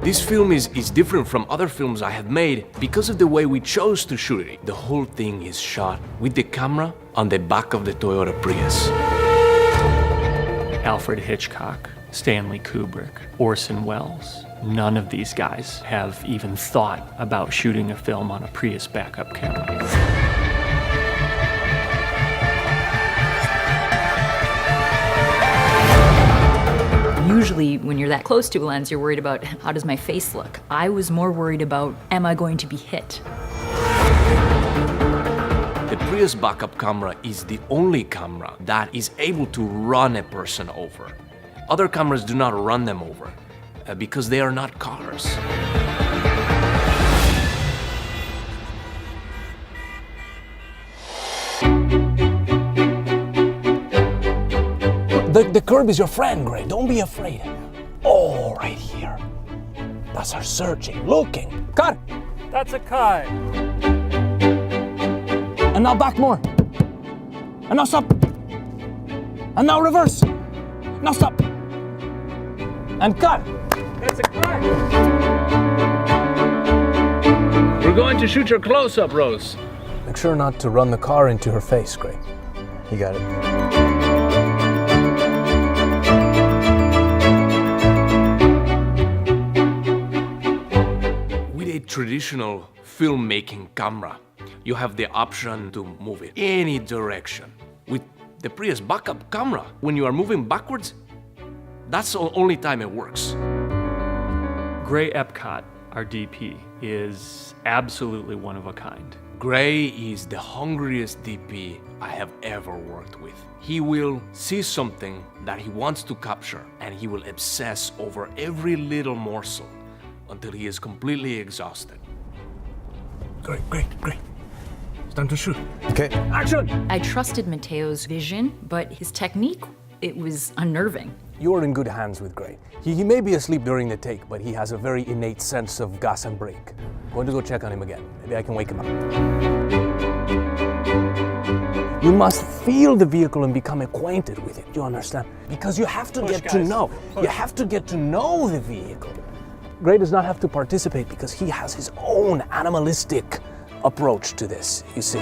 This film is different from other films I have made because of the way we chose to shoot it. The whole thing is shot with the camera on the back of the Toyota Prius. Alfred Hitchcock, Stanley Kubrick, Orson Welles. None of these guys have even thought about shooting a film on a Prius backup camera. Usually when you're that close to a lens, you're worried about how does my face look. I was more worried about, am I going to be hit? The Prius backup camera is the only camera that is able to run a person over. Other cameras do not run them over because they are not cars. The curb is your friend, Gray. Don't be afraid. Oh, right here. That's her searching, looking. Cut! That's a cut. And now back more. And now stop. And now reverse. Now stop. And cut. That's a cut. We're going to shoot your close-up, Rose. Make sure not to run the car into her face, Gray. You got it. Traditional filmmaking camera, you have the option to move it any direction. With the Prius backup camera, when you are moving backwards, that's the only time it works. Gray Epcot, our DP, is absolutely one of a kind. Gray is the hungriest DP I have ever worked with. He will see something that he wants to capture and he will obsess over every little morsel until he is completely exhausted. Great. It's time to shoot. Okay. Action! I trusted Mateo's vision, but his technique, it was unnerving. You're in good hands with Gray. He may be asleep during the take, but he has a very innate sense of gas and brake. I'm going to go check on him again. Maybe I can wake him up. You must feel the vehicle and become acquainted with it, you understand? Because you have to get to know. You have to get to know the vehicle. Gray does not have to participate because he has his own animalistic approach to this, you see.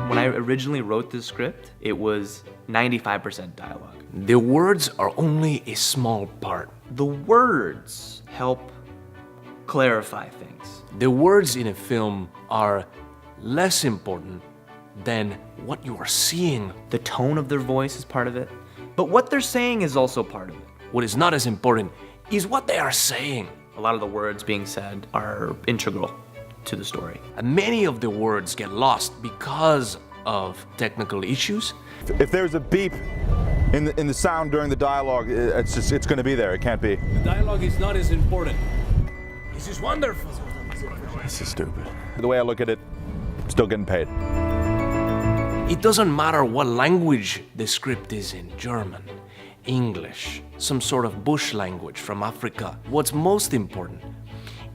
When I originally wrote this script, it was 95% dialogue. The words are only a small part. The words help clarify things. The words in a film are less important than what you are seeing. The tone of their voice is part of it, but what they're saying is also part of it. What is not as important is what they are saying. A lot of the words being said are integral to the story. And many of the words get lost because of technical issues. If there's a beep in the sound during the dialogue, it's going to be there. It can't be. The dialogue is not as important. This is wonderful. This is stupid. The way I look at it, I'm still getting paid. It doesn't matter what language the script is in, German, English, some sort of bush language from Africa. What's most important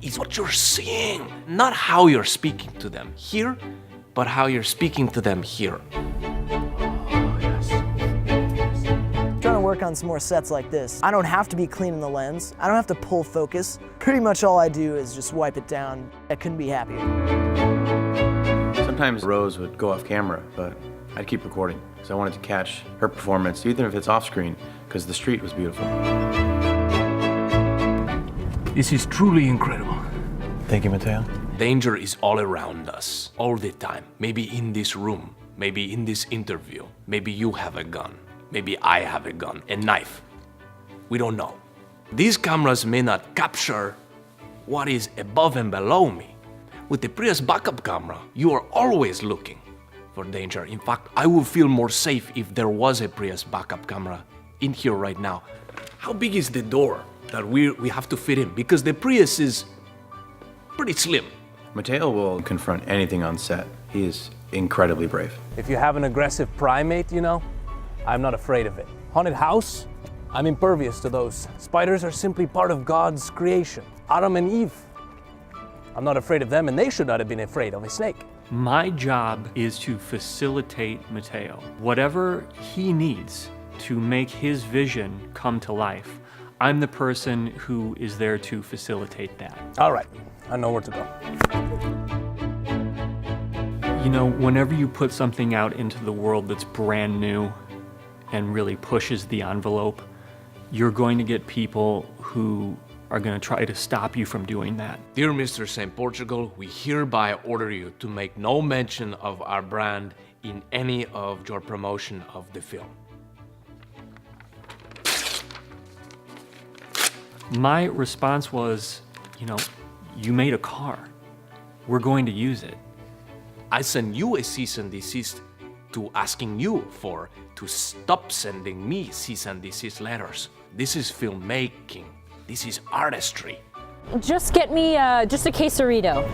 is what you're seeing, not how you're speaking to them here, but how you're speaking to them here. Trying to work on some more sets like this. I don't have to be cleaning the lens. I don't have to pull focus. Pretty much all I do is just wipe it down. I couldn't be happier. Sometimes Rose would go off camera, but I'd keep recording because I wanted to catch her performance, even if it's off screen, because the street was beautiful. This is truly incredible. Thank you, Mateo. Danger is all around us, all the time. Maybe in this room, maybe in this interview, maybe you have a gun, maybe I have a gun, a knife. We don't know. These cameras may not capture what is above and below me. With the Prius backup camera, you are always looking for danger. In fact, I would feel more safe if there was a Prius backup camera in here right now. How big is the door that we have to fit in? Because the Prius is pretty slim. Mateo will confront anything on set. He is incredibly brave. If you have an aggressive primate, you know, I'm not afraid of it. Haunted house, I'm impervious to those. Spiders are simply part of God's creation. Adam and Eve, I'm not afraid of them, and they should not have been afraid of a snake. My job is to facilitate Mateo. Whatever he needs to make his vision come to life, I'm the person who is there to facilitate that. All right, I know where to go. You know, whenever you put something out into the world that's brand new and really pushes the envelope, you're going to get people who are going to try to stop you from doing that. Dear Mr. St. Portugal, we hereby order you to make no mention of our brand in any of your promotion of the film. My response was, you know, you made a car. We're going to use it. I send you a cease and desist to asking you to stop sending me cease and desist letters. This is filmmaking. This is artistry. Just get me just a quesarito.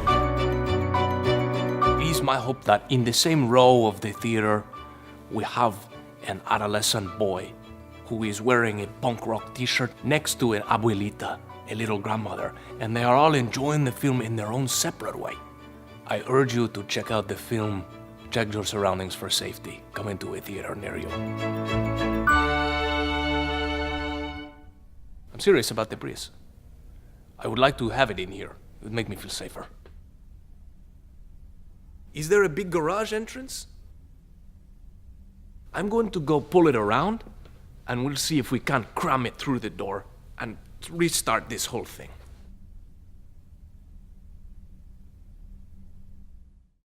It is my hope that in the same row of the theater, we have an adolescent boy who is wearing a punk rock t-shirt next to an abuelita, a little grandmother, and they are all enjoying the film in their own separate way. I urge you to check out the film, check your surroundings for safety. Come into a theater near you. I'm serious about the Prius. I would like to have it in here. It would make me feel safer. Is there a big garage entrance? I'm going to go pull it around, and we'll see if we can't cram it through the door and restart this whole thing.